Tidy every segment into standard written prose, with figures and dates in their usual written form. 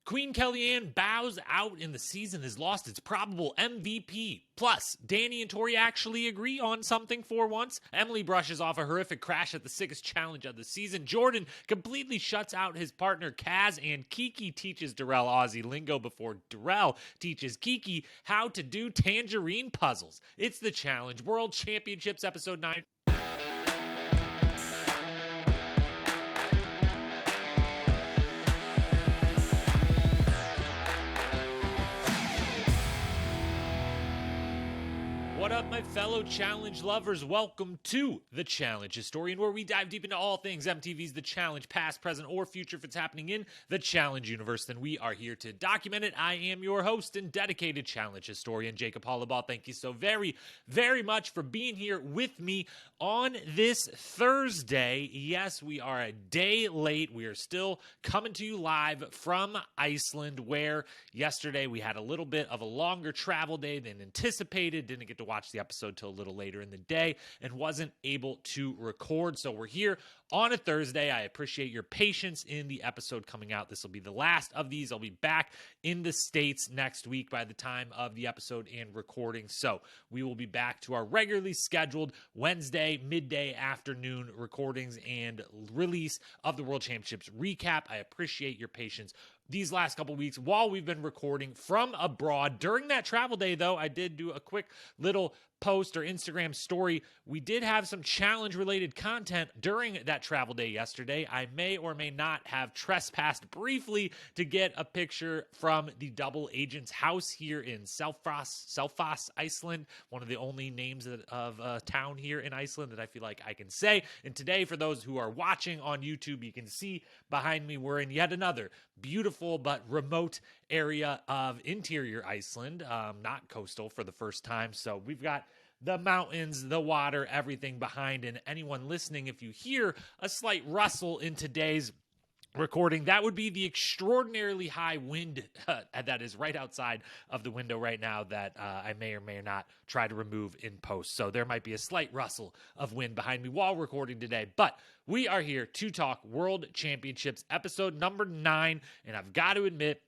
Queen KellyAnne bows out and the season has lost its probable MVP. Plus, Danny and Tori actually agree on something for once. Emily brushes off a horrific crash at the Sickest challenge of the season. Jordan completely shuts out his partner Kaz, and Kiki teaches Darrell Aussie lingo before Darrell teaches Kiki how to do Tangerine puzzles. It's the Challenge World Championships episode 9. What up, my fellow challenge lovers? Welcome to The Challenge Historian, where we dive deep into all things MTV's The Challenge, past, present, or future. If it's happening in the Challenge universe, then we are here to document it. I am your host and dedicated challenge historian, Jacob Hollabaugh. Thank you so very, very much for being here with me on this Thursday. Yes, we are a day late. We are still coming to you live from Iceland, where yesterday we had a little bit of a longer travel day than anticipated. Didn't get to watch the episode till a little later in the day and wasn't able to record. So we're here on a Thursday. I appreciate your patience in the episode coming out. This will be the last of these. I'll be back in the States next week by the time of the episode and recording. So we will be back to our regularly scheduled Wednesday, midday, afternoon recordings and release of the World Championships recap. I appreciate your patience these last couple weeks while we've been recording from abroad. During that travel day, though, I did do a quick little post or Instagram story. We did have some challenge-related content during that travel day yesterday. I may or may not have trespassed briefly to get a picture from the double agent's house here in Selfoss, Iceland, one of the only names of a town here in Iceland that I feel like I can say. And today, for those who are watching on YouTube, you can see behind me we're in yet another beautiful but remote area of interior Iceland, not coastal for the first time. So we've got the mountains, the water, everything behind. And anyone listening, if you hear a slight rustle in today's recording, that would be the extraordinarily high wind that is right outside of the window right now that I may or may not try to remove in post. So there might be a slight rustle of wind behind me while recording today. But we are here to talk World Championships episode number 9. And I've got to admit,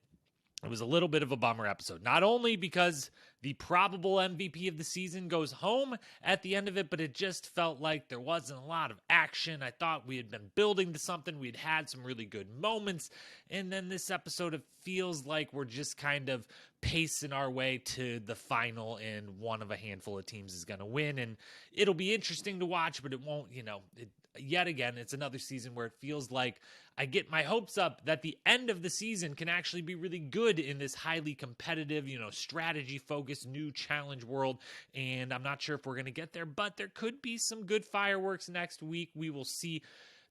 it was a little bit of a bummer episode, not only because the probable MVP of the season goes home at the end of it, but it just felt like there wasn't a lot of action. I thought we had been building to something. We'd had some really good moments. And then this episode, it feels like we're just kind of pacing our way to the final and one of a handful of teams is going to win. And it'll be interesting to watch, but it won't, yet again, it's another season where it feels like I get my hopes up that the end of the season can actually be really good in this highly competitive, strategy-focused new challenge world. And I'm not sure if we're going to get there, but there could be some good fireworks next week. We will see.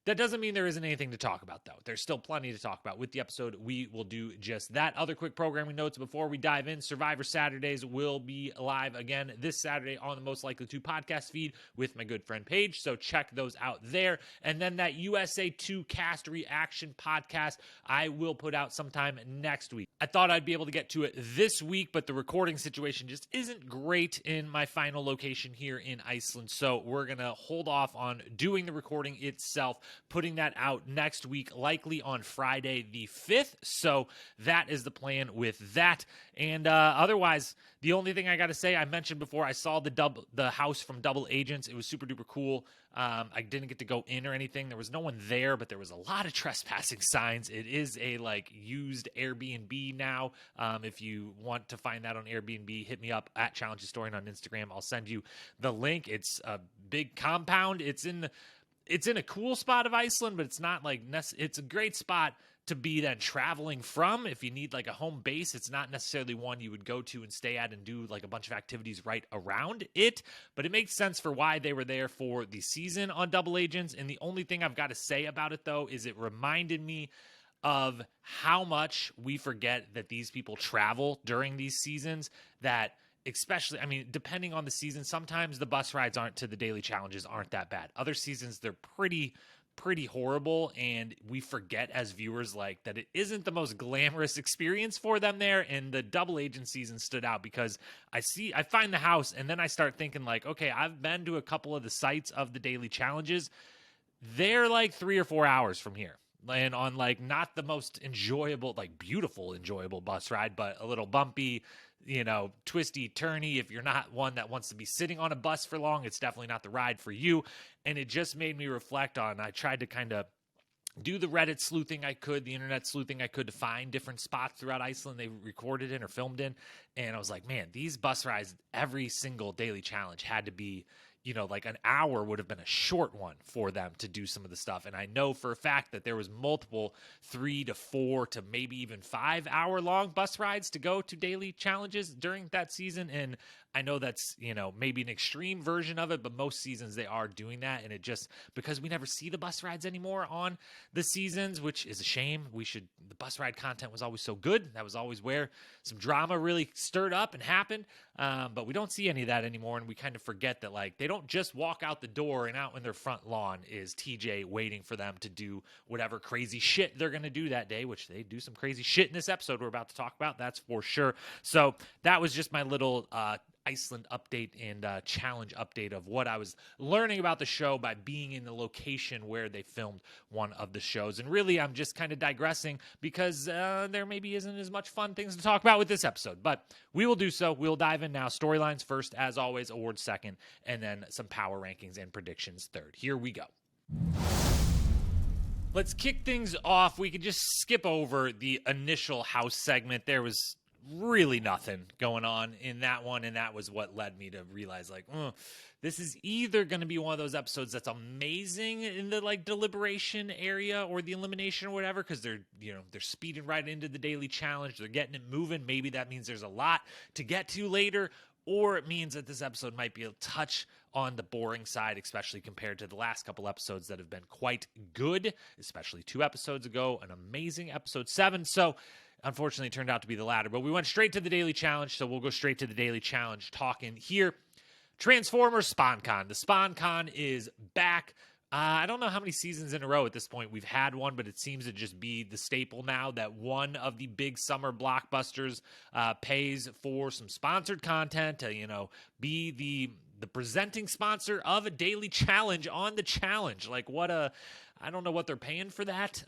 That doesn't mean there isn't anything to talk about, though. There's still plenty to talk about with the episode. We will do just that. Other quick programming notes before we dive in. Survivor Saturdays will be live again this Saturday on the Most Likely To podcast feed with my good friend Paige, so check those out there. And then that USA 2 cast reaction podcast I will put out sometime next week. I thought I'd be able to get to it this week, but the recording situation just isn't great in my final location here in Iceland, so we're going to hold off on doing the recording itself, putting that out next week, likely on Friday the 5th. So that is the plan with that. And otherwise, the only thing I got to say, I mentioned before, I saw the house from Double Agents. It was super duper cool. I didn't get to go in or anything. There was no one there, but there was a lot of trespassing signs. It is a used Airbnb now. If you want to find that on Airbnb, hit me up at Challenge Historian on Instagram. I'll send you the link. It's a big compound. It's in a cool spot of Iceland, but it's not it's a great spot to be then traveling from. If you need a home base, it's not necessarily one you would go to and stay at and do a bunch of activities right around it, but it makes sense for why they were there for the season on Double Agents. And the only thing I've got to say about it, though, is it reminded me of how much we forget that these people travel during these seasons, that especially, depending on the season, sometimes the bus rides to the daily challenges aren't that bad. Other seasons, they're pretty horrible, and we forget as viewers that it isn't the most glamorous experience for them there. And the Double Agent season stood out because I find the house, and then I start thinking okay, I've been to a couple of the sites of the daily challenges. They're 3 or 4 hours from here. and on like not the most enjoyable, like beautiful, enjoyable bus ride, but a little bumpy, twisty, turny. If you're not one that wants to be sitting on a bus for long, it's definitely not the ride for you. And it just made me reflect on, I tried to kind of do the Reddit sleuthing I could, the internet sleuthing I could to find different spots throughout Iceland they recorded in or filmed in. And I was like, man, these bus rides, every single daily challenge had to be, like an hour would have been a short one for them to do some of the stuff. And I know for a fact that there was multiple 3 to 4 to maybe even 5 hour long bus rides to go to daily challenges during that season. And I know that's, maybe an extreme version of it, but most seasons they are doing that. And it just, because we never see the bus rides anymore on the seasons, which is a shame. The bus ride content was always so good. That was always where some drama really stirred up and happened. But we don't see any of that anymore. And we kind of forget that, like, they don't just walk out the door and out in their front lawn is TJ waiting for them to do whatever crazy shit they're going to do that day, which they do some crazy shit in this episode we're about to talk about. That's for sure. So that was just my little, Iceland update and challenge update of what I was learning about the show by being in the location where they filmed one of the shows. And really, I'm just kind of digressing because there maybe isn't as much fun things to talk about with this episode, but we will do so. We'll dive in now. Storylines first, as always, awards second, and then some power rankings and predictions third. Here we go. Let's kick things off. We could just skip over the initial house segment. There was really nothing going on in that one, and that was what led me to realize, like, this is either going to be one of those episodes that's amazing in the like deliberation area or the elimination or whatever, because they're speeding right into the daily challenge, they're getting it moving. Maybe that means there's a lot to get to later, or it means that this episode might be a touch on the boring side, especially compared to the last couple episodes that have been quite good, especially 2 episodes ago, an amazing episode 7. So unfortunately, it turned out to be the latter, but we went straight to the Daily Challenge, so we'll go straight to the Daily Challenge talking here. Transformers SpawnCon. The SpawnCon is back. I don't know how many seasons in a row at this point we've had one, but it seems to just be the staple now that one of the big summer blockbusters pays for some sponsored content to, be the presenting sponsor of a daily challenge on the challenge. Like, I don't know what they're paying for that,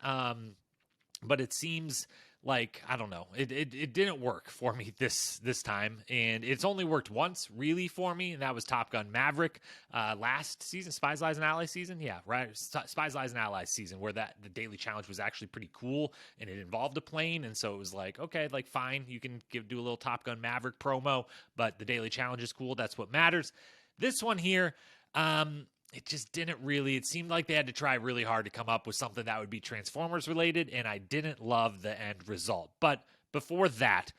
but it seems like, I don't know, it didn't work for me this time, and it's only worked once really for me, and that was Top Gun Maverick last season, Spies, Lies, and Allies season. Yeah, right, Spies, Lies, and Allies season, where the daily challenge was actually pretty cool, and it involved a plane, and so it was like, okay, like fine, you can do a little Top Gun Maverick promo, but the daily challenge is cool. That's what matters. This one here, it just didn't really, it seemed like they had to try really hard to come up with something that would be Transformers related, and I didn't love the end result. But before that,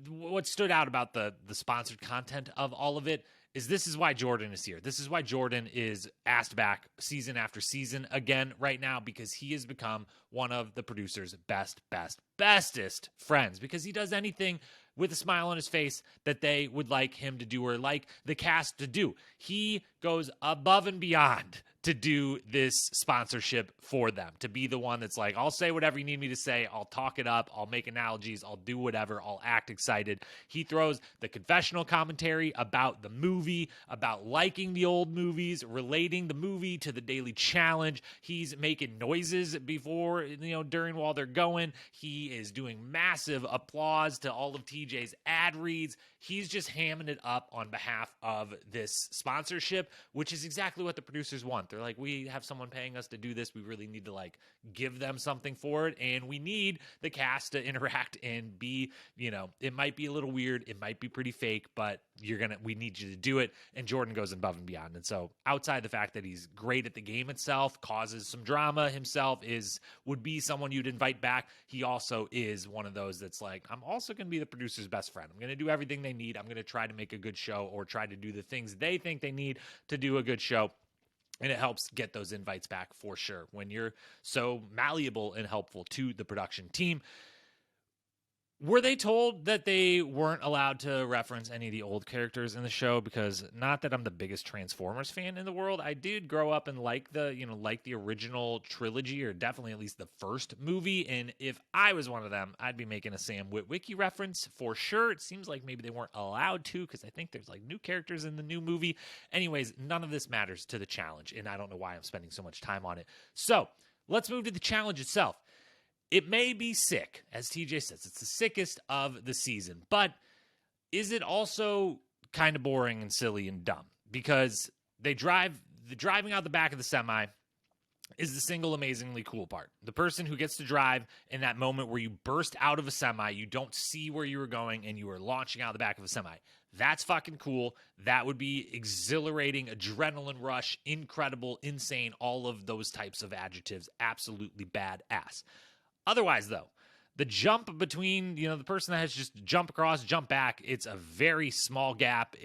what stood out about the sponsored content of all of it is this is why Jordan is here. This is why Jordan is asked back season after season again right now, because he has become one of the producer's bestest friends, because he does anything with a smile on his face that they would like him to do or like the cast to do. He goes above and beyond to do this sponsorship for them, to be the one that's like, I'll say whatever you need me to say, I'll talk it up, I'll make analogies, I'll do whatever, I'll act excited. He throws the confessional commentary about the movie, about liking the old movies, relating the movie to the daily challenge. He's making noises before, during while they're going. He is doing massive applause to all of TJ's ad reads. He's just hamming it up on behalf of this sponsorship, which is exactly what the producers want. They're like, we have someone paying us to do this. We really need to give them something for it. And we need the cast to interact and be, it might be a little weird. It might be pretty fake, but we need you to do it. And Jordan goes above and beyond. And so outside the fact that he's great at the game itself, causes some drama himself, would be someone you'd invite back. He also is one of those that's like, I'm also going to be the producer's best friend. I'm going to do everything they need. I'm going to try to make a good show, or try to do the things they think they need to do a good show. And it helps get those invites back for sure when you're so malleable and helpful to the production team. Were they told that they weren't allowed to reference any of the old characters in the show? Because not that I'm the biggest Transformers fan in the world. I did grow up and like the original trilogy, or definitely at least the first movie. And if I was one of them, I'd be making a Sam Witwicky reference for sure. It seems like maybe they weren't allowed to, because I think there's new characters in the new movie. Anyways, none of this matters to the challenge, and I don't know why I'm spending so much time on it. So let's move to the challenge itself. It may be sick, as TJ says. It's the sickest of the season. But is it also kind of boring and silly and dumb? Because the driving out the back of the semi is the single amazingly cool part. The person who gets to drive in that moment where you burst out of a semi, you don't see where you were going, and you are launching out the back of a semi. That's fucking cool. That would be exhilarating, adrenaline rush, incredible, insane, all of those types of adjectives. Absolutely badass. Otherwise, though, the jump between, the person that has just jump across, jump back, it's a very small gap.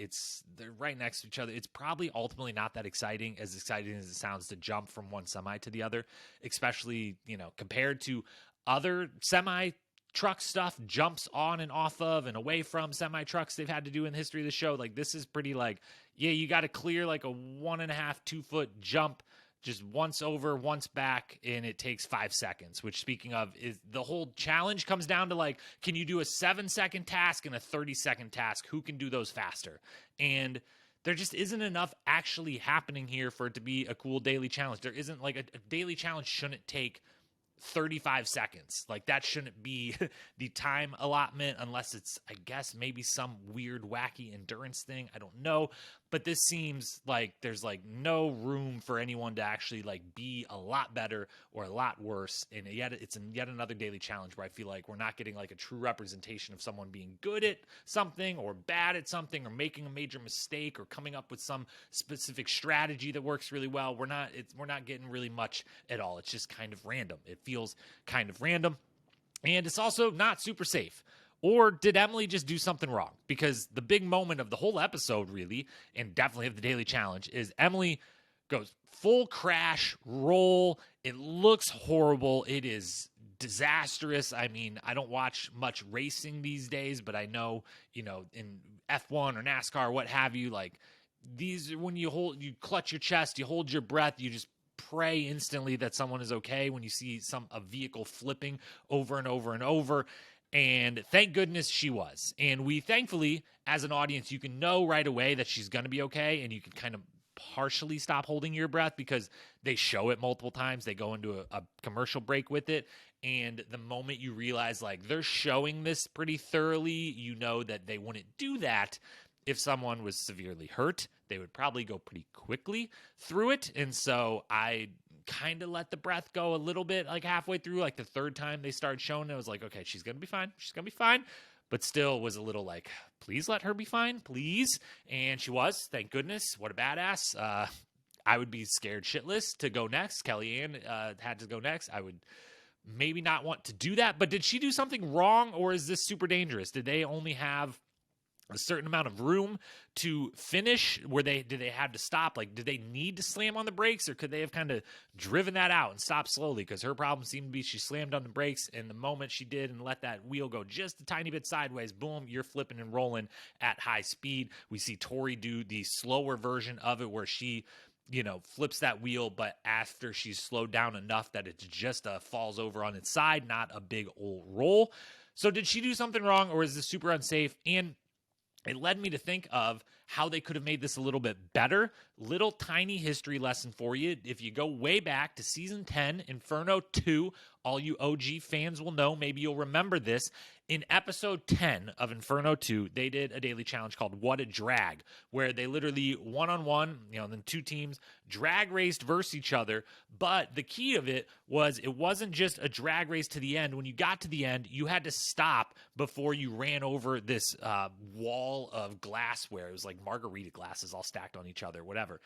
They're right next to each other. It's probably ultimately not that exciting as it sounds to jump from one semi to the other, especially, compared to other semi truck stuff, jumps on and off of and away from semi trucks they've had to do in the history of the show. Like, this is pretty you got to clear like a 1.5, 2 foot jump just once over, once back, and it takes 5 seconds, which, speaking of, is the whole challenge comes down to, can you do a 7-second task and a 30-second task? Who can do those faster? And there just isn't enough actually happening here for it to be a cool daily challenge. There isn't, a daily challenge shouldn't take 35 seconds. That shouldn't be the time allotment unless it's, I guess, maybe some weird, wacky endurance thing. I don't know. But this seems like there's no room for anyone to actually be a lot better or a lot worse. And yet it's yet another daily challenge where I feel like we're not getting a true representation of someone being good at something or bad at something or making a major mistake or coming up with some specific strategy that works really well. We're not getting really much at all. It's just kind of random. It feels kind of random. And it's also not super safe. Or did Emily just do something wrong? Because the big moment of the whole episode, really, and definitely of the daily challenge, is Emily goes full crash, roll. It looks horrible. It is disastrous. I mean, I don't watch much racing these days, but I know, in F1 or NASCAR, what have you, these, when you clutch your chest, you hold your breath, you just pray instantly that someone is okay when you see a vehicle flipping over and over and over. And thank goodness she was. And we thankfully, as an audience, you can know right away that she's going to be okay. And you can kind of partially stop holding your breath because they show it multiple times. They go into a commercial break with it. And the moment you realize they're showing this pretty thoroughly, you know that they wouldn't do that if someone was severely hurt. They would probably go pretty quickly through it. And so I kind of let the breath go a little bit, halfway through, the third time they started showing it, I was okay, she's going to be fine. She's going to be fine. But still was a little please let her be fine, please. And she was, thank goodness. What a badass. I would be scared shitless to go next. KellyAnne had to go next. I would maybe not want to do that. But did she do something wrong, or is this super dangerous? Did they only have a certain amount of room to finish? Did they have to stop? Did they need to slam on the brakes, or could they have kind of driven that out and stopped slowly? Because her problem seemed to be she slammed on the brakes, and the moment she did and let that wheel go just a tiny bit sideways, boom, you're flipping and rolling at high speed. We see Tori do the slower version of it where she flips that wheel, but after she's slowed down enough that it just falls over on its side, not a big old roll. So did she do something wrong, or is this super unsafe? And it led me to think of how they could have made this a little bit better. Little tiny history lesson for you. If you go way back to season 10, Inferno 2, all you OG fans will know, maybe you'll remember this. In episode 10 of Inferno 2, they did a daily challenge called What a Drag, where they literally one-on-one, then two teams, drag raced versus each other. But the key of it wasn't just a drag race to the end. When you got to the end, you had to stop before you ran over this wall of glassware. It was like margarita glasses all stacked on each other, whatever.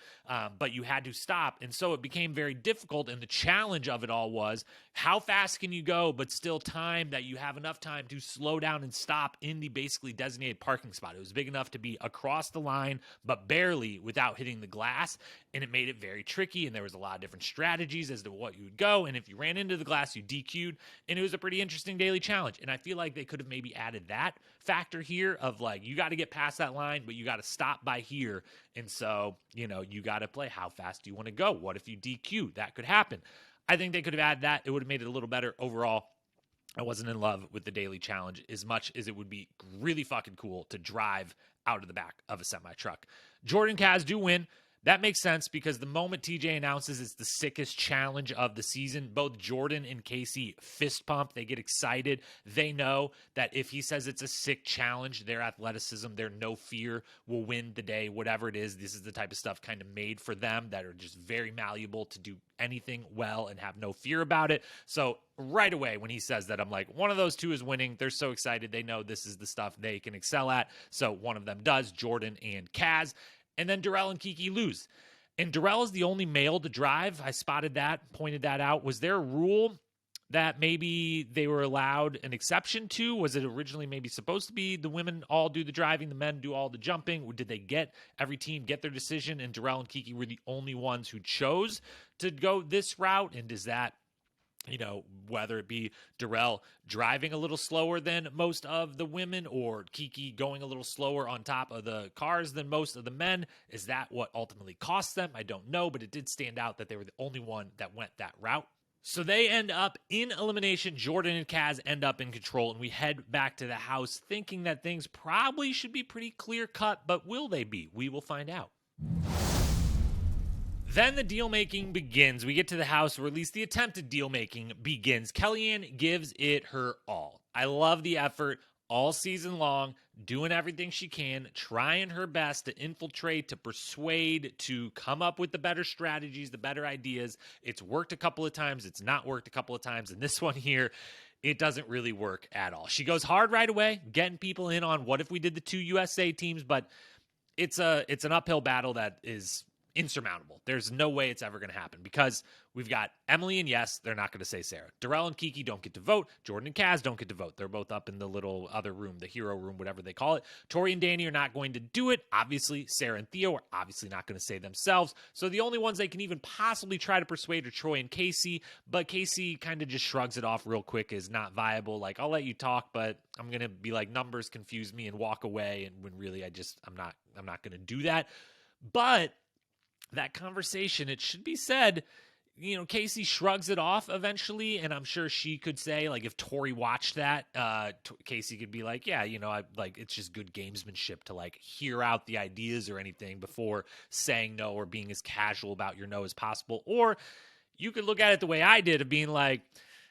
But you had to stop. And so it became very difficult. And the challenge of it all was, how fast can you go, but still time that you have enough time to slow down and stop in the basically designated parking spot. It was big enough to be across the line, but barely without hitting the glass. And it made it very tricky. And there was a lot of different strategies as to what you would go. And if you ran into the glass, you DQ'd. And it was a pretty interesting daily challenge. And I feel like they could have maybe added that factor here of you got to get past that line, but you got to stop by here. And so, you got to play how fast do you want to go? What if you DQ? That could happen. I think they could have added that. It would have made it a little better overall. I wasn't in love with the daily challenge as much as it would be really fucking cool to drive out of the back of a semi-truck. Jordan Kaz do win. That makes sense because the moment TJ announces it's the sickest challenge of the season, both Jordan and Casey fist pump. They get excited. They know that if he says it's a sick challenge, their athleticism, their no fear will win the day, whatever it is. This is the type of stuff kind of made for them that are just very malleable to do anything well and have no fear about it. So right away when he says that, I'm like, one of those two is winning. They're so excited. They know this is the stuff they can excel at. So one of them does, Jordan and Kaz. And then Darrell and Kiki lose. And Darrell is the only male to drive. I spotted that, pointed that out. Was there a rule that maybe they were allowed an exception to? Was it originally maybe supposed to be the women all do the driving, the men do all the jumping? Or did they every team get their decision, and Darrell and Kiki were the only ones who chose to go this route? And does that, whether it be Darrell driving a little slower than most of the women or Kiki going a little slower on top of the cars than most of the men, is that what ultimately cost them? I don't know, but it did stand out that they were the only one that went that route. So they end up in elimination. Jordan and Kaz end up in control, and we head back to the house thinking that things probably should be pretty clear cut, but will they be? We will find out. Then the deal-making begins. We get to the house, or at least the attempted deal-making begins. KellyAnne gives it her all. I love the effort all season long, doing everything she can, trying her best to infiltrate, to persuade, to come up with the better strategies, the better ideas. It's worked a couple of times. It's not worked a couple of times. And this one here, it doesn't really work at all. She goes hard right away, getting people in on what if we did the two USA teams, but it's an uphill battle that is insurmountable. There's no way it's ever going to happen because we've got Emily, and yes, they're not going to say Sarah. Darrell and Kiki don't get to vote. Jordan and Kaz don't get to vote. They're both up in the little other room, the hero room, whatever they call it. Tori and Danny are not going to do it. Obviously, Sarah and Theo are obviously not going to say themselves. So the only ones they can even possibly try to persuade are Troy and Casey, but Casey kind of just shrugs it off real quick as not viable. Like, I'll let you talk, but I'm going to be like, numbers confuse me and walk away. And when really I'm not going to do that. But that conversation, it should be said, Casey shrugs it off eventually, and I'm sure she could say, like, if Tori watched that, Casey could be like, yeah, it's just good gamesmanship to, like, hear out the ideas or anything before saying no or being as casual about your no as possible. Or you could look at it the way I did of being like,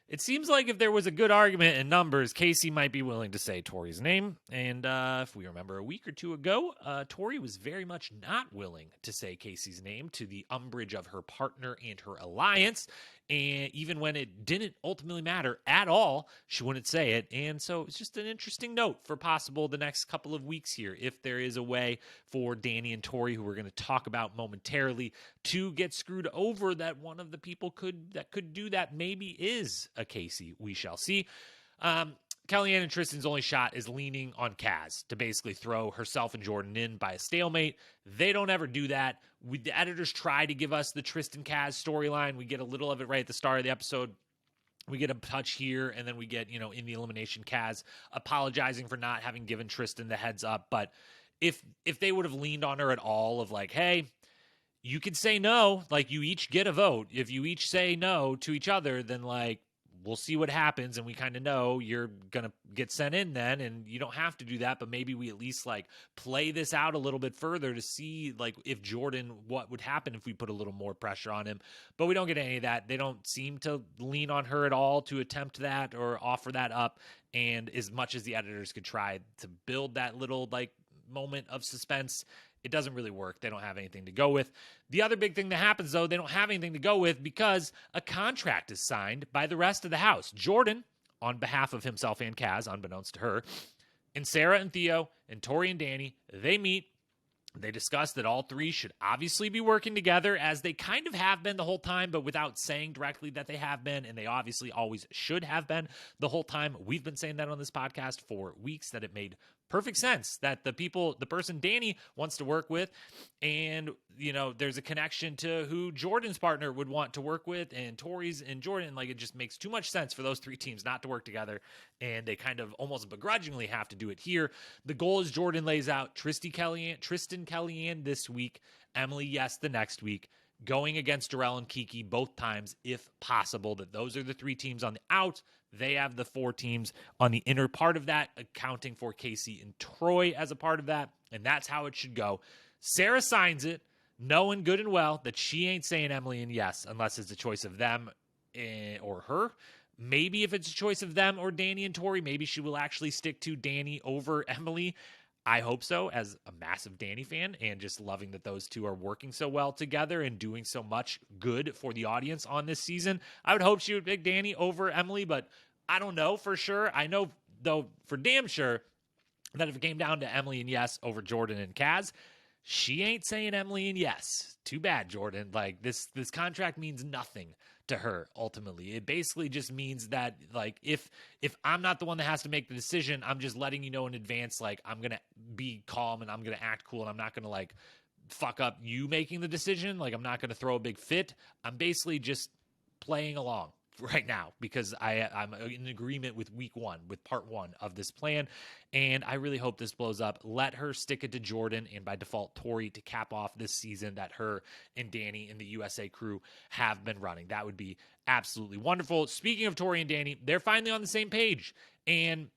it seems like if there was a good argument in numbers, Casey might be willing to say Tori's name. And if we remember a week or two ago, Tori was very much not willing to say Casey's name to the umbrage of her partner and her alliance. And even when it didn't ultimately matter at all, she wouldn't say it. And so it's just an interesting note for possible the next couple of weeks here, if there is a way for Danny and Tori, who we're going to talk about momentarily, to get screwed over, that one of the people could do that maybe is a Casey. We shall see. KellyAnne and Tristan's only shot is leaning on Kaz to basically throw herself and Jordan in by a stalemate. They don't ever do that. The editors try to give us the Tristan Kaz storyline. We get a little of it right at the start of the episode. We get a touch here, and then we get, in the elimination, Kaz apologizing for not having given Tristan the heads up. But if they would have leaned on her at all of like, hey, you could say no, like you each get a vote. If you each say no to each other, then like, we'll see what happens, and we kind of know you're going to get sent in then, and you don't have to do that, but maybe we at least, like, play this out a little bit further to see, like, if Jordan, what would happen if we put a little more pressure on him. But we don't get any of that. They don't seem to lean on her at all to attempt that or offer that up, and as much as the editors could try to build that little, like, moment of suspense, it doesn't really work. They don't have anything to go with. The other big thing that happens, though, they don't have anything to go with because a contract is signed by the rest of the house. Jordan, on behalf of himself and Kaz, unbeknownst to her, and Sarah and Theo and Tori and Danny, they meet. They discuss that all three should obviously be working together, as they kind of have been the whole time, but without saying directly that they have been, and they obviously always should have been the whole time. We've been saying that on this podcast for weeks, that it made perfect sense that the person Danny wants to work with, and there's a connection to who Jordan's partner would want to work with, and Tori's and Jordan, like, it just makes too much sense for those three teams not to work together, and they kind of almost begrudgingly have to do it here. The goal is Jordan lays out Tristan KellyAnne this week, Emily yes the next week, going against Darrell and Kiki both times if possible. That those are the three teams on the out. They have the four teams on the inner part of that, accounting for Casey and Troy as a part of that, and that's how it should go. Sarah signs it. knowing good and well that she ain't saying Emily and yes unless it's a choice of them or her. Maybe if it's a choice of them or Danny and Tori, maybe she will actually stick to Danny over Emily. I hope so, as a massive Danny fan, and just loving that those two are working so well together and doing so much good for the audience on this season. I would hope she would pick Danny over Emily, but I don't know for sure. I know, though, for damn sure, that if it came down to Emily and yes over Jordan and Kaz, she ain't saying Emily and yes. Too bad, Jordan. Like, this contract means nothing to her ultimately. It basically just means that, like, if I'm not the one that has to make the decision, I'm just letting you know in advance, like, I'm gonna be calm and I'm gonna act cool and I'm not gonna like fuck up you making the decision. Like, I'm not gonna throw a big fit. I'm basically just playing along right now because I'm in agreement with week one, with part one of this plan. And I really hope this blows up. Let her stick it to Jordan and by default Tori to cap off this season that her and Danny and the USA crew have been running. That would be absolutely wonderful. Speaking of Tori and Danny, they're finally on the same page. And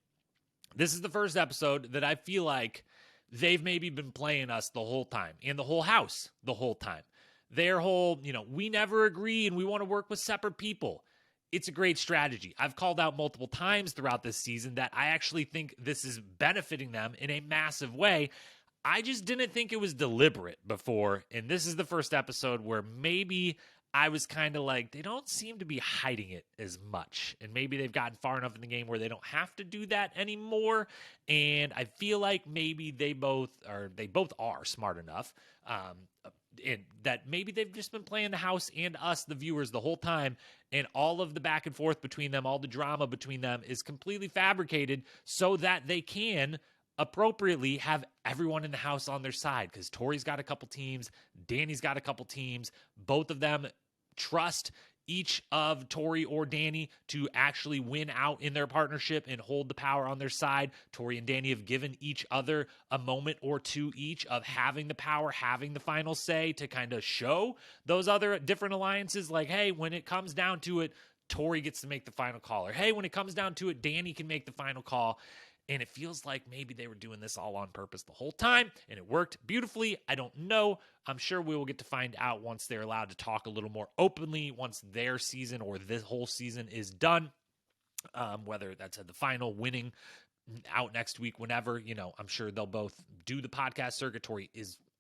this is the first episode that I feel like they've maybe been playing us the whole time and the whole house the whole time. Their whole, we never agree and we want to work with separate people. It's a great strategy. I've called out multiple times throughout this season that I actually think this is benefiting them in a massive way. I just didn't think it was deliberate before, and this is the first episode where maybe I was kind of like, they don't seem to be hiding it as much, and maybe they've gotten far enough in the game where they don't have to do that anymore, and I feel like maybe they both are smart enough, and that maybe they've just been playing the house and us, the viewers, the whole time, and all of the back and forth between them, all the drama between them is completely fabricated so that they can appropriately have everyone in the house on their side, because Tori's got a couple teams, Danny's got a couple teams, both of them trust each of Tori or Danny to actually win out in their partnership and hold the power on their side. Tori and Danny have given each other a moment or two each of having the power, having the final say to kind of show those other different alliances like, hey, when it comes down to it, Tori gets to make the final call. Or, hey, when it comes down to it, Danny can make the final call. And it feels like maybe they were doing this all on purpose the whole time, and it worked beautifully. I don't know. I'm sure we will get to find out once they're allowed to talk a little more openly, once their season or this whole season is done, whether that's at the final, winning out next week, whenever. I'm sure they'll both do the podcast circuit. Tori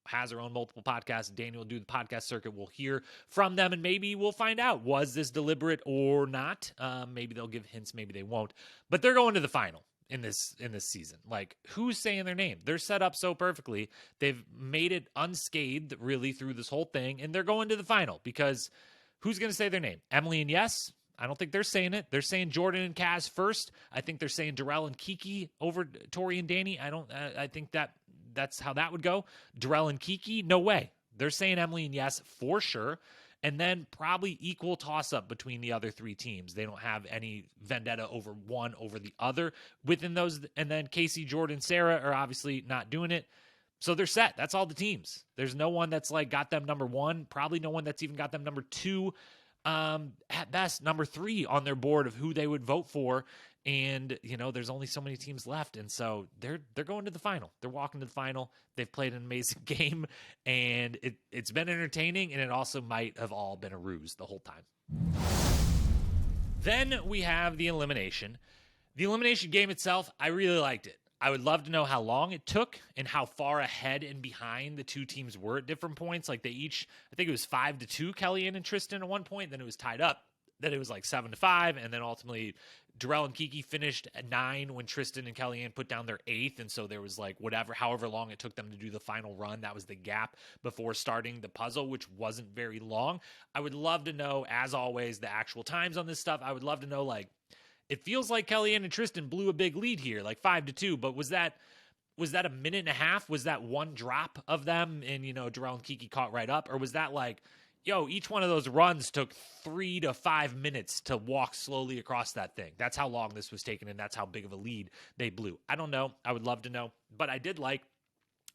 has her own multiple podcasts. Daniel will do the podcast circuit. We'll hear from them, and maybe we'll find out, was this deliberate or not? Maybe they'll give hints, maybe they won't. But they're going to the final in this season. Like, who's saying their name? They're set up so perfectly. They've made it unscathed really through this whole thing, and they're going to the final because who's going to say their name? Emily and yes? I don't think they're saying it. They're saying Jordan and Kaz first. I think they're saying Darrell and Kiki over Tori and Danny. I think that's how that would go. Darrell and Kiki? No way. They're saying Emily and yes for sure. And then probably equal toss-up between the other three teams. They don't have any vendetta over one over the other within those. And then Casey, Jordan, Sarah are obviously not doing it. So they're set. That's all the teams. There's no one that's like got them number one. Probably no one that's even got them number two. At best, number three on their board of who they would vote for. And, there's only so many teams left. And so they're going to the final. They're walking to the final. They've played an amazing game, and it's been entertaining, and it also might have all been a ruse the whole time. Then we have the elimination. The elimination game itself, I really liked it. I would love to know how long it took and how far ahead and behind the two teams were at different points. Like, they each, I think it was 5-2, KellyAnne and Tristan at one point. Then it was tied up. Then it was like 7-5, and then ultimately Darrell and Kiki finished at 9 when Tristan and KellyAnne put down their 8th, and so there was like however long it took them to do the final run. That was the gap before starting the puzzle, which wasn't very long. I would love to know, as always, the actual times on this stuff. I would love to know, like, it feels like KellyAnne and Tristan blew a big lead here, like 5-2, but was that a minute and a half? Was that one drop of them and, Darrell and Kiki caught right up? Or was that like, each one of those runs took 3 to 5 minutes to walk slowly across that thing? That's how long this was taken, and that's how big of a lead they blew. I don't know. I would love to know. But I did like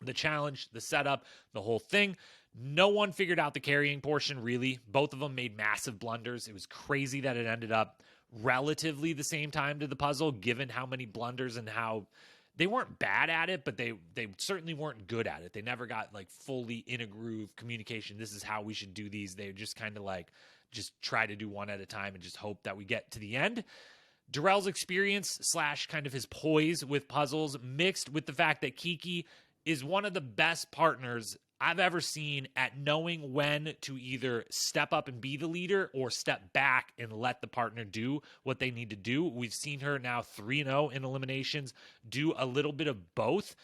the challenge, the setup, the whole thing. No one figured out the carrying portion, really. Both of them made massive blunders. It was crazy that it ended up relatively the same time to the puzzle, given how many blunders and how they weren't bad at it, but they certainly weren't good at it. They never got like fully in a groove communication. This is how we should do these. They just kind of like just try to do one at a time and just hope that we get to the end. Darrell's experience / kind of his poise with puzzles mixed with the fact that Kiki is one of the best partners I've ever seen at knowing when to either step up and be the leader or step back and let the partner do what they need to do. We've seen her now 3-0 in eliminations do a little bit of both,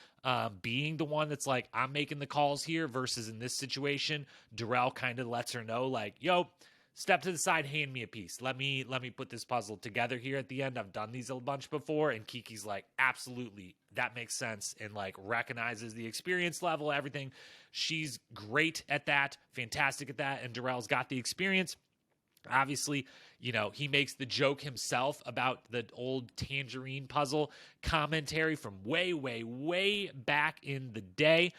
being the one that's like, I'm making the calls here, versus in this situation, Darrell kind of lets her know like, yo, step to the side, hand me a piece. Let me put this puzzle together here at the end. I've done these a bunch before. And Kiki's like, absolutely, that makes sense. And like recognizes the experience level, everything. She's great at that, fantastic at that. And Darrell's got the experience. Obviously, he makes the joke himself about the old Tangerine puzzle commentary from way, way, way back in the day.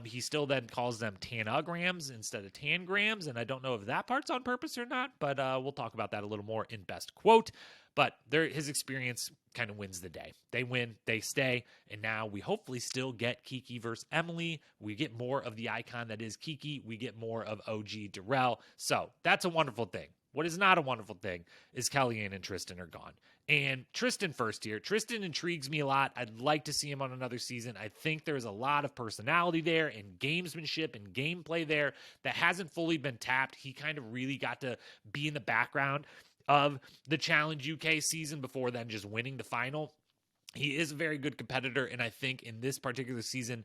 He still then calls them tanagrams instead of tangrams, and I don't know if that part's on purpose or not, but we'll talk about that a little more in Best Quote. But his experience kind of wins the day. They win, they stay, and now we hopefully still get Kiki versus Emily. We get more of the icon that is Kiki. We get more of OG Darrell. So that's a wonderful thing. What is not a wonderful thing is KellyAnne and Tristan are gone. And Tristan first here. Tristan intrigues me a lot. I'd like to see him on another season. I think there's a lot of personality there and gamesmanship and gameplay there that hasn't fully been tapped. He kind of really got to be in the background of the Challenge UK season before then just winning the final. He is a very good competitor, and I think in this particular season,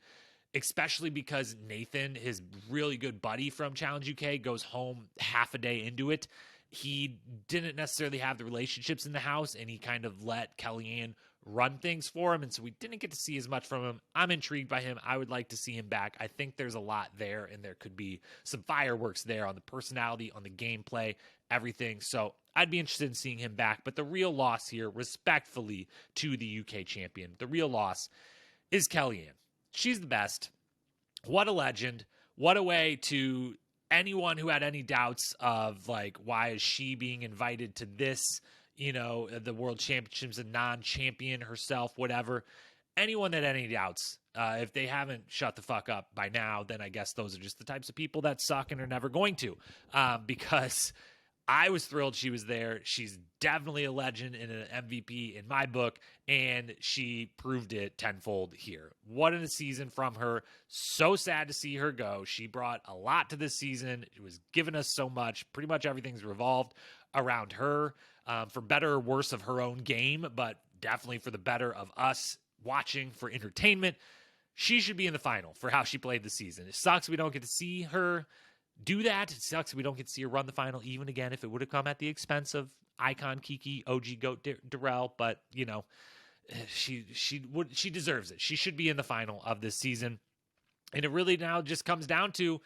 especially because Nathan, his really good buddy from Challenge UK, goes home half a day into it, he didn't necessarily have the relationships in the house, and he kind of let KellyAnne run things for him, and so we didn't get to see as much from him. I'm intrigued by him. I would like to see him back. I think there's a lot there, and there could be some fireworks there on the personality, on the gameplay, everything. So I'd be interested in seeing him back. But the real loss here, respectfully to the UK champion, the real loss is KellyAnne. She's the best. What a legend. What a way to anyone who had any doubts of like, why is she being invited to this, the World Championships, a non-champion herself, whatever. Anyone that had any doubts, if they haven't shut the fuck up by now, then I guess those are just the types of people that suck and are never going to, because I was thrilled she was there. She's definitely a legend and an MVP in my book, and she proved it tenfold here. What a season from her. So sad to see her go. She brought a lot to this season. It was giving us so much. Pretty much everything's revolved around her, for better or worse of her own game, but definitely for the better of us watching for entertainment. She should be in the final for how she played the season. It sucks we don't get to see her do that. It sucks we don't get to see her run the final, even again, if it would have come at the expense of icon Kiki, OG GOAT Darrell, but she deserves it. She should be in the final of this season. And it really now just comes down to,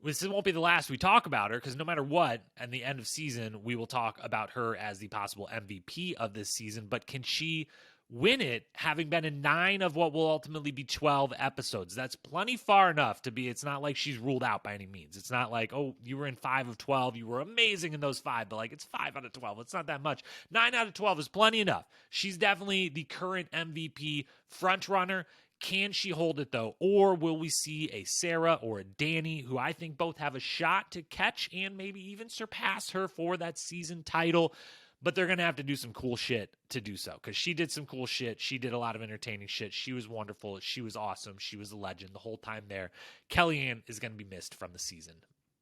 this won't be the last we talk about her, because no matter what, at the end of season, we will talk about her as the possible MVP of this season. But can she win it, having been in 9 of what will ultimately be 12 episodes? That's plenty far enough to be, it's not like she's ruled out by any means. It's not like, oh, you were in 5 of 12, you were amazing in those 5, but like, it's 5 out of 12. It's not that much. 9 out of 12 is plenty enough. She's definitely the current MVP front runner. Can she hold it, though? Or will we see a Sarah or a Danny, who I think both have a shot to catch and maybe even surpass her for that season title? But they're going to have to do some cool shit to do so, because she did some cool shit. She did a lot of entertaining shit. She was wonderful. She was awesome. She was a legend the whole time there. KellyAnne is going to be missed from the season.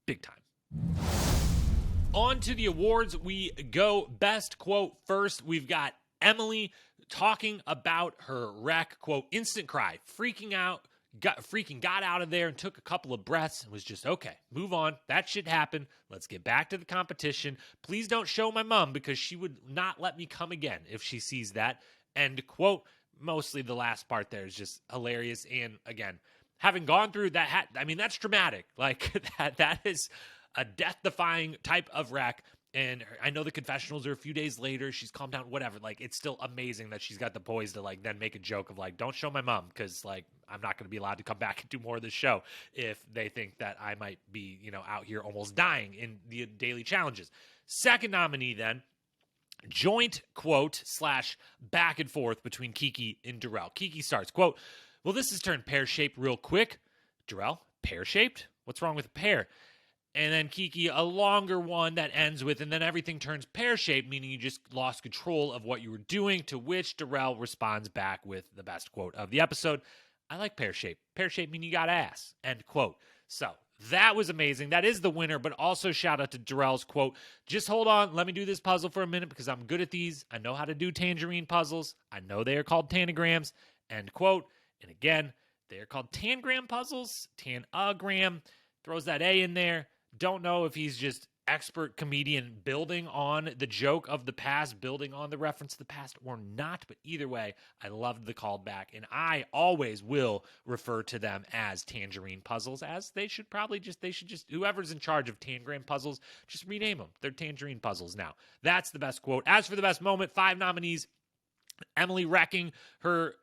Big time. On to the awards we go. Best quote first. We've got Emily talking about her wreck. Quote, instant cry, freaking got out of there and took a couple of breaths and was just, okay, move on. That shit happened. Let's get back to the competition. Please don't show my mom, because she would not let me come again if she sees that. End quote. Mostly the last part there is just hilarious. And again, having gone through that, that's dramatic. Like that is a death-defying type of wreck. And I know the confessionals are a few days later. She's calmed down, whatever. Like, it's still amazing that she's got the poise to, like, then make a joke of, like, don't show my mom, because, like, I'm not going to be allowed to come back and do more of this show if they think that I might be, out here almost dying in the daily challenges. Second nominee, then, joint quote / back and forth between Kiki and Darrell. Kiki starts, quote, well, this has turned pear-shaped real quick. Darrell, pear-shaped? What's wrong with a pear? And then Kiki, a longer one that ends with, and then everything turns pear-shaped, meaning you just lost control of what you were doing, to which Darrell responds back with the best quote of the episode. I like pear-shaped. Pear-shaped meaning you got ass. End quote. So that was amazing. That is the winner, but also shout out to Darrell's quote. Just hold on. Let me do this puzzle for a minute because I'm good at these. I know how to do Tangerine puzzles. I know they are called tanagrams. End quote. And again, they are called tangram puzzles. Tanagram. Throws that A in there. Don't know if he's just expert comedian building on the joke of the past, building on the reference to the past or not. But either way, I loved the callback. And I always will refer to them as Tangerine puzzles, as they should just, whoever's in charge of Tangram puzzles, just rename them. They're Tangerine puzzles now. That's the best quote. As for the best moment, 5 nominees. Emily wrecking her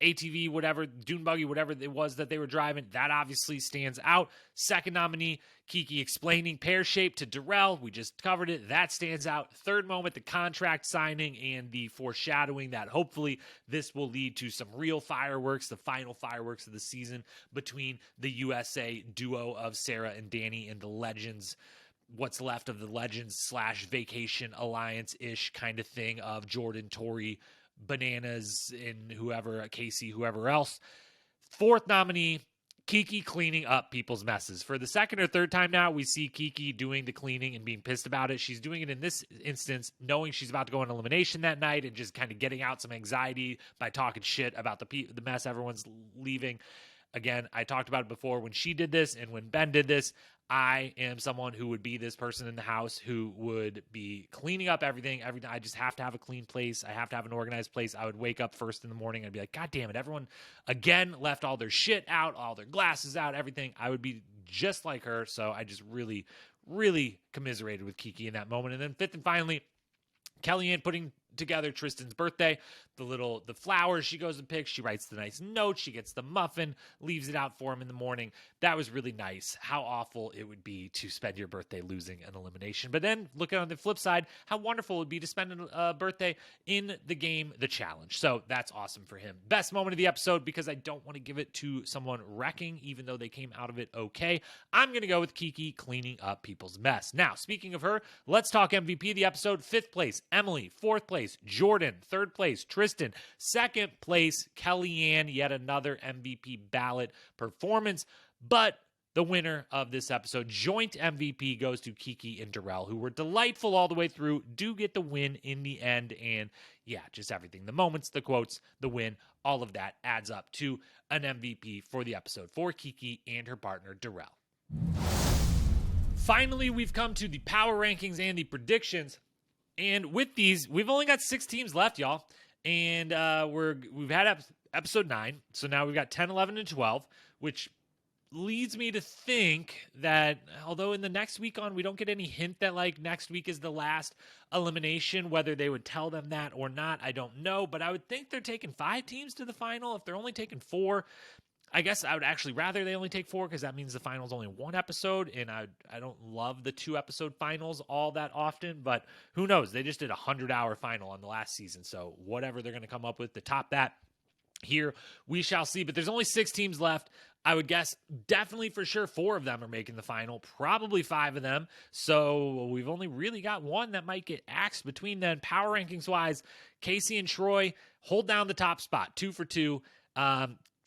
ATV, whatever, dune buggy, whatever it was that they were driving, that obviously stands out. Second nominee, Kiki explaining pear-shaped to Darrell. We just covered it. That stands out. Third moment, the contract signing and the foreshadowing that hopefully this will lead to some real fireworks, the final fireworks of the season between the USA duo of Sarah and Danny and the Legends, what's left of the Legends / Vacation Alliance-ish kind of thing of Jordan, Tori, Bananas, and whoever, Casey, whoever else. Fourth nominee, Kiki cleaning up people's messes. For the second or third time now, we see Kiki doing the cleaning and being pissed about it. She's doing it in this instance, knowing she's about to go on elimination that night and just kind of getting out some anxiety by talking shit about the mess everyone's leaving. Again, I talked about it before when she did this and when Ben did this. I am someone who would be this person in the house who would be cleaning up everything. I just have to have a clean place. I have to have an organized place. I would wake up first in the morning and be like, God damn it, everyone again left all their shit out, all their glasses out, everything. I would be just like her. So I just really, really commiserated with Kiki in that moment. And then fifth and finally, KellyAnne putting together Tristan's birthday, the flowers she goes and picks. She writes the nice note. She gets the muffin, leaves it out for him in the morning. That was really nice. How awful it would be to spend your birthday losing an elimination. But then looking on the flip side, how wonderful it would be to spend a birthday in the game, The Challenge. So that's awesome for him. Best moment of the episode, because I don't want to give it to someone wrecking, even though they came out of it okay. I'm going to go with Kiki cleaning up people's mess. Now, speaking of her, let's talk MVP of the episode. 5th place, Emily. 4th place, Jordan. 3rd place, Tristan. 2nd place, KellyAnne. Yet another MVP ballot performance. But the winner of this episode, joint MVP, goes to Kiki and Darrell, who were delightful all the way through, do get the win in the end. And yeah, just everything. The moments, the quotes, the win, all of that adds up to an MVP for the episode for Kiki and her partner, Darrell. Finally, we've come to the power rankings and the predictions. And with these, we've only got 6 teams left, y'all. And we've had episode 9. So now we've got 10, 11, and 12, which leads me to think that although in the next week on, we don't get any hint that like next week is the last elimination, whether they would tell them that or not, I don't know. But I would think they're taking 5 teams to the final. If they're only taking 4, I guess I would actually rather they only take 4, because that means the final's only 1 episode, and I don't love the 2-episode finals all that often, but who knows? They just did a 100-hour final on the last season, so whatever they're going to come up with to top that here, we shall see. But there's only 6 teams left. I would guess definitely for sure 4 of them are making the final, probably 5 of them, so we've only really got 1 that might get axed between them. Power rankings-wise, Casey and Troy hold down the top spot, 2 for 2.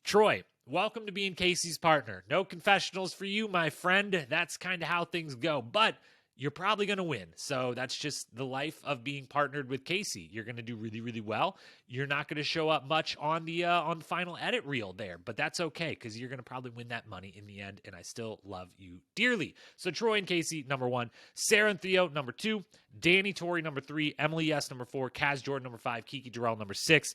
Troy, welcome to being Casey's partner. No confessionals for you, my friend. That's kind of how things go. But you're probably going to win. So that's just the life of being partnered with Casey. You're going to do really, really well. You're not going to show up much on the final edit reel there, but that's okay, because you're going to probably win that money in the end, and I still love you dearly. So Troy and Casey, number 1. Sarah and Theo, number 2. Danny, Tori, number 3. Emily, yes, number 4. Kaz, Jordan, number 5. Kiki, Darrell, number 6.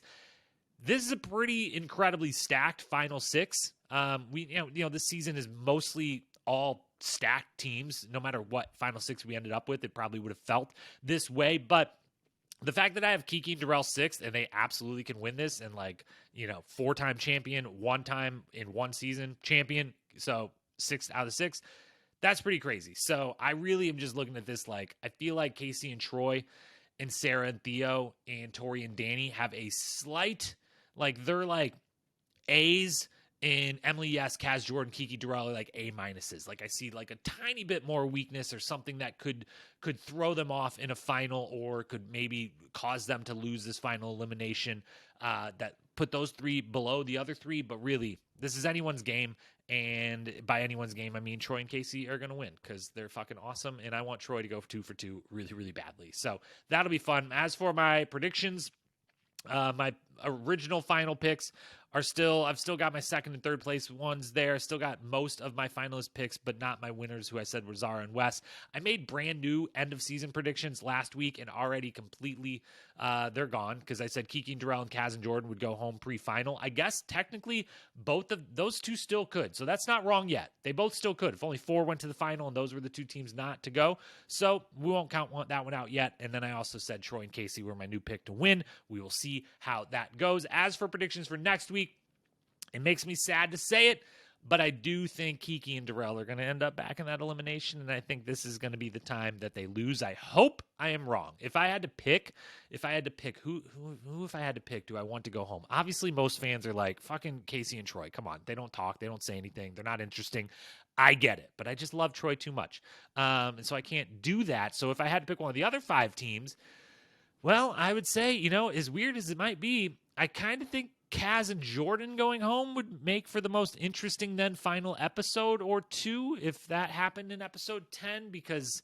This is a pretty incredibly stacked final 6. This season is mostly all stacked teams. No matter what final 6 we ended up with, it probably would have felt this way. But the fact that I have Kiki and Darrell 6th, and they absolutely can win this, and 4-time champion, 1 time in 1 season champion, so 6 out of 6, that's pretty crazy. So I really am just looking at this like, I feel like Casey and Troy, and Sarah and Theo and Tori and Danny have a slight, like they're like A's, and Emily, yes, Kaz, Jordan, Kiki, Darrell are like A minuses. Like I see like a tiny bit more weakness or something that could throw them off in a final or could maybe cause them to lose this final elimination, that put those three below the other three. But really, this is anyone's game. And by anyone's game, I mean Troy and Casey are going to win because they're fucking awesome. And I want Troy to go 2 for 2 really, really badly. So that'll be fun. As for my predictions, my original final picks are I've still got my second and third place ones there. Still got most of my finalist picks, but not my winners, who I said were Zara and Wes. I made brand new end of season predictions last week and already completely, they're gone because I said Kiki and Darrell and Kaz and Jordan would go home pre-final. I guess technically both of those two still could. So that's not wrong yet. They both still could. If only 4 went to the final and those were the 2 teams not to go. So we won't count that one out yet. And then I also said Troy and Casey were my new pick to win. We will see how that goes. As for predictions for next week, it makes me sad to say it, but I do think Kiki and Darrell are going to end up back in that elimination, and I think this is going to be the time that they lose. I hope I am wrong. If I had to pick who if I had to pick, do I want to go home? Obviously, most fans are like, fucking Casey and Troy. Come on. They don't talk. They don't say anything. They're not interesting. I get it, but I just love Troy too much. And so I can't do that. So if I had to pick one of the other 5 teams, well, I would say, as weird as it might be, I kind of think Kaz and Jordan going home would make for the most interesting then final episode or 2 if that happened in episode 10, because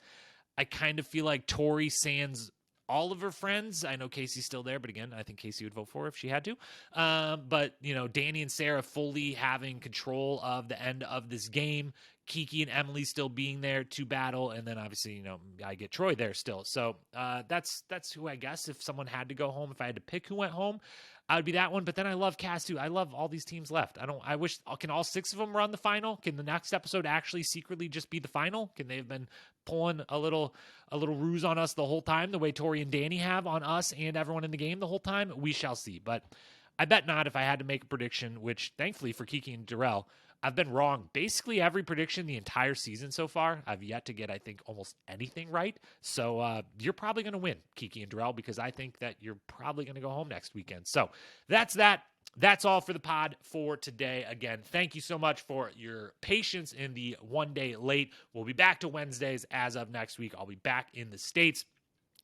I kind of feel like Tori sans all of her friends. I know Casey's still there, but again, I think Casey would vote for her if she had to. But, Danny and Sarah fully having control of the end of this game. Kiki and Emily still being there to battle. And then obviously, I get Troy there still. So that's who I guess if someone had to go home, if I had to pick who went home, I would be that one. But then I love Cass too. I love all these teams left. Can all 6 of them run the final? Can the next episode actually secretly just be the final? Can they have been pulling a little ruse on us the whole time, the way Tori and Danny have on us and everyone in the game the whole time? We shall see. But I bet not if I had to make a prediction, which thankfully for Kiki and Darrell, I've been wrong basically every prediction the entire season so far. I've yet to get, I think, almost anything right. So you're probably going to win, Kiki and Darrell, because I think that you're probably going to go home next weekend. So that's that. That's all for the pod for today. Again, thank you so much for your patience in the one day late. We'll be back to Wednesdays as of next week. I'll be back in the States.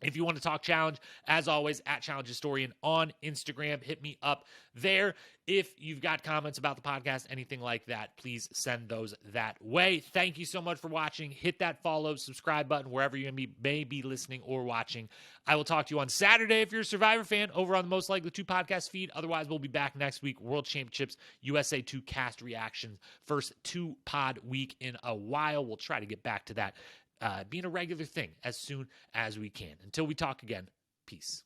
If you want to talk challenge, as always, at Challenge Historian on Instagram, hit me up there. If you've got comments about the podcast, anything like that, please send those that way. Thank you so much for watching. Hit that follow, subscribe button wherever you may be listening or watching. I will talk to you on Saturday if you're a Survivor fan over on the Most Likely To podcast feed. Otherwise, we'll be back next week. World Championships, USA 2 cast reactions. First 2-pod week in a while. We'll try to get back to that being a regular thing as soon as we can. Until we talk again, peace.